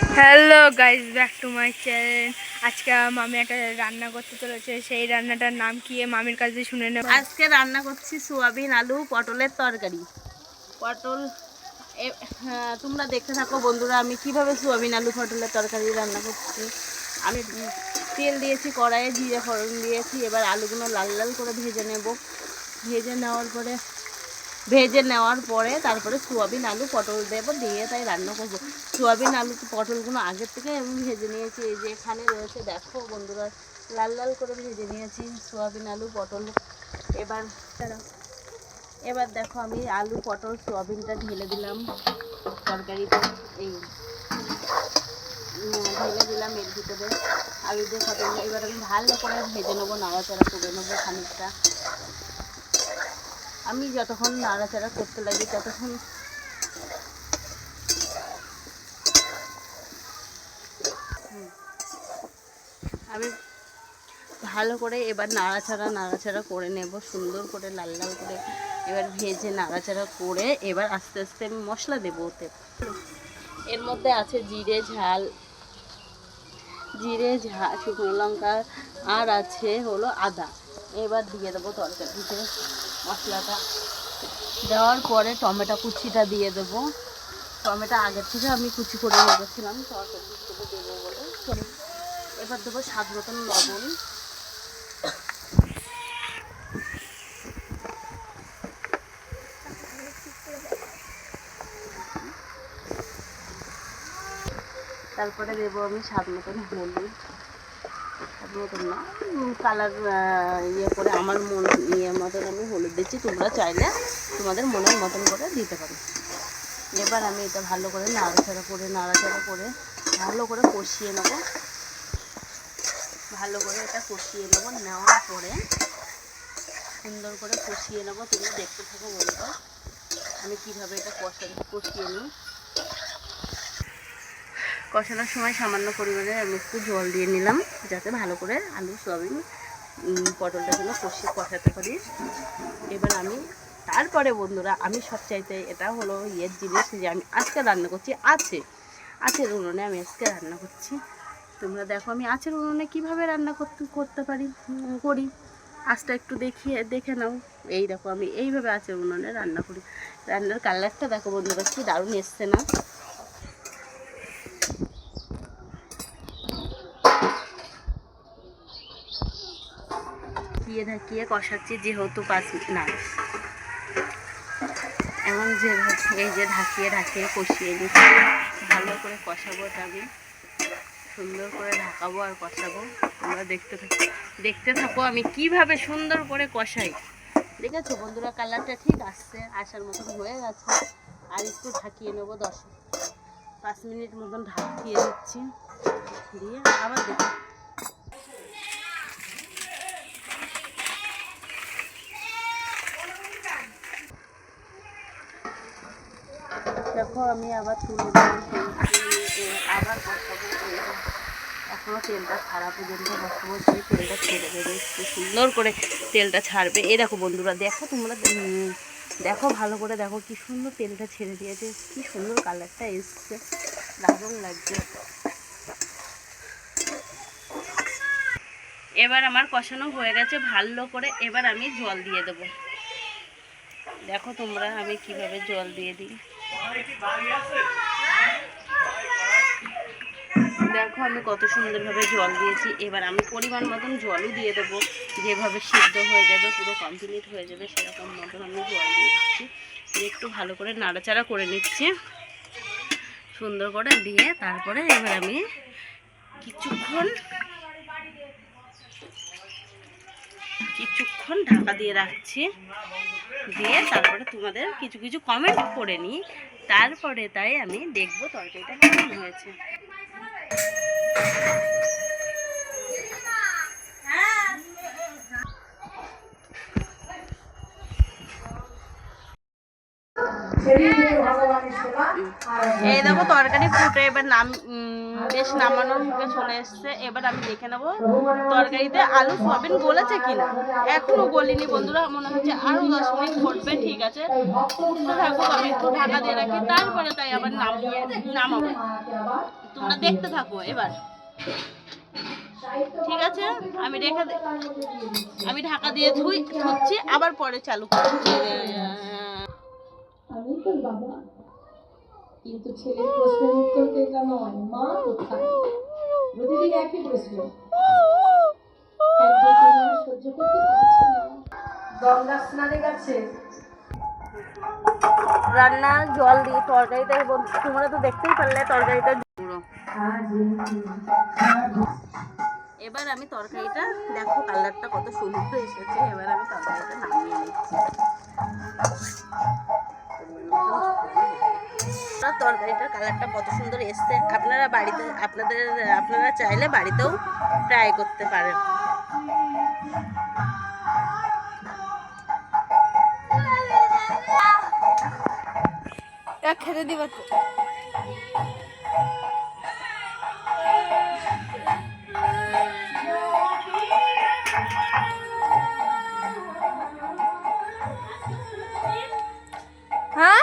Hello guys, back to my channel. আজকে মামি একটা রান্না করতে চলেছে। সেই রান্নাটার নাম কি মামির কাছে শুনে নেব। আজকে রান্না করছি সোয়াবিন আলু পটলের তরকারি। পটল তোমরা দেখতে থাকো বন্ধুরা, আমি কিভাবে সোয়াবিন আলু পটলের তরকারি রান্না করছি। আমি তেল দিয়েছি কড়াইয়ে, জিরে ফোড়ন দিয়েছি। এবার আলুগুলো লাল লাল করে ভেজে নেব। ভেজে নেওয়ার পরে তারপরে সোয়াবিন আলু পটল দেবো, দিয়ে তাই রান্না করবো। সোয়াবিন আলু পটলগুলো আগের থেকে আমি ভেজে নিয়েছি। এই যে এখানে রয়েছে, দেখো বন্ধুরা, লাল লাল করে ভেজে নিয়েছি সোয়াবিন আলু পটল। এবার দেখো আমি আলু পটল সোয়াবিনটা ঢেলে দিলাম তরকারিতে। এই ঢেলে দিলাম এর ভিতরে আলু দিয়ে পটল। এবার আমি ভালো করে ভেজে নেবো, নাড়াচাড়া করে নেবো খানিকটা। আমি যতক্ষণ নাড়াচাড়া করতে লাগি ততক্ষণ আমি ভালো করে এবার নাড়াচাড়া করে নেব সুন্দর করে, লাল লাল করে। এবার ভেজে নাড়াচাড়া করে এবার আস্তে আস্তে আমি মশলা দেবো ওতে। এর মধ্যে আছে জিরে ঝাল, শুকনো লঙ্কা, আর আছে হলো আদা। এবার দিয়ে দেবো তরকারিতে মশলাটা। দেওয়ার পরে টমেটো কুচিটা দিয়ে দেবো। টমেটো আগের থেকে আমি কুচি করে রেখেছিলাম তরকারি দেবো বলে। এবার দেবো স্বাদ মতন লবণ। তারপরে দেবো আমি স্বাদ মতন হলুদ, স্বাদ মতন না, কালার ইয়ে করে আমার মতন আমি হলুদ দিচ্ছি। তোমরা চাইলে তোমাদের মনের মতন করে দিতে পারো। এবার আমি এটা ভালো করে নাড়াচাড়া করে ভালো করে কষিয়ে নেবো। নেওয়ার পরে সুন্দর করে কষিয়ে নেবো। তুমি দেখতে থাকো বলবো আমি কীভাবে এটা কষিয়ে নিই। কষানোর সময় সামান্য পরিমাণে আমি একটু জল দিয়ে নিলাম, যাতে ভালো করে আলু সোয়াবিন পটলটা যেন কষাতে পারি। এবার আমি তারপরে বন্ধুরা, আমি সবচাইতে এটা হলো ইয়ের জিনিস যে আমি আজকে রান্না করছি আঁচের উনুনে। আমি আজকে রান্না করছি। তোমরা দেখো আমি আঁচের উনুনে কীভাবে রান্না করতে করি আজটা একটু দেখে নাও। এই দেখো আমি এইভাবে আঁচের উনুনে রান্না করি। রান্নার কালারটা দেখো বন্ধুরা, কি দারুণ এসছে না? ঢাকিয়ে কষাচ্ছি, যেহেতু 5 মিনিট না, এমন যেভাবে এই যে ঢাকিয়ে কষিয়ে নিচ্ছি। ভালো করে কষাবো, আমি সুন্দর করে ঢাকাবো আর কষাবো। তোমরা দেখতে থাকো আমি কিভাবে সুন্দর করে কষাই। দেখেছো বন্ধুরা, কালারটা ঠিক আসার মতন হয়ে গেছে। আর একটু ঢাকিয়ে নেবো 5 মিনিট মতন ঢাকিয়ে দিচ্ছি, দিয়ে আবার দেখো। দেখো আমি আবার তুলে আবার বসাবো। এখনও তেলটা ছাড়া পর্যন্ত বসাবো, সেই তেলটা ছেড়ে দেবে, একটু সুন্দর করে তেলটা ছাড়বে। এই দেখো বন্ধুরা, দেখো তোমরা দেখো ভালো করে দেখো কি সুন্দর তেলটা ছেড়ে দিয়েছে, কি সুন্দর কালারটা এসছে, দারুণ লাগছে। এবার আমার কষানো হয়ে গেছে ভালো করে। এবার আমি জল দিয়ে দেবো। দেখো তোমরা আমি কিভাবে জল দিয়ে দিই। দেখো আমি কত সুন্দরভাবে জল দিয়েছি। এবার আমি পরিমাণ মতন জলও দিয়ে দেবো, যেভাবে সিদ্ধ হয়ে যাবে, পুরো কমপ্লিট হয়ে যাবে সেরকম মতন আমি জল দিয়ে দিচ্ছি। একটু ভালো করে নাড়াচাড়া করে নিচ্ছি সুন্দর করে দিয়ে। তারপরে এবার আমি কিছুক্ষণ ঢাকা দিয়ে রাখছি, দিয়ে তারপরে তোমাদের কিছু কমেন্ট করে নিই। তারপরে তাই আমি দেখবো তরকারিটা কেমন হয়েছে। এই দেখো তরকারি ফুটে এবার বেশ নামানোর মুখে চলে এসছে। এবার আমি দেখে নেবো তরকারিতে আলু সয়াবিন গলেছে কিনা। এখনো গলিনি বন্ধুরা, মনে হচ্ছে আরো 10 মিনিট ফুটবে। ঠিক আছে, ফুটতে থাকুক, আমি একটু ঢাকা দিয়ে রাখি, তারপরে তাই আবার নামাবো। তোমরা দেখতে থাকো এবার। ঠিক আছে, আমি ঢাকা দিয়ে ধুচ্ছি, আবার পরে চালু করছি। আমি তোর বাবা, কিন্তু ছেলের প্রশ্নের উত্তর তো এটা নয়, মা কোথায়? প্রতিদিন একই প্রশ্ন, একদিন তিনি আর সহ্য করতে পারছে না, গঙ্গা স্নানে গেছে। রান্না জল দিয়ে তরকারিতে, তোমরা তো দেখতেই পারলে তরকারিটা পুরো। এবার আমি তরকারিটা দেখো, কালারটা কত সুন্দর এসেছে। এবার আমি তরকারিটা নামিয়ে নিচ্ছি। তরকারিটার কালারটা কত সুন্দর এসছে। আপনারা বাড়িতে আপনারা চাইলে বাড়িতেও ট্রাই করতে পারেন। খেতে দিবা তো? হ্যাঁ,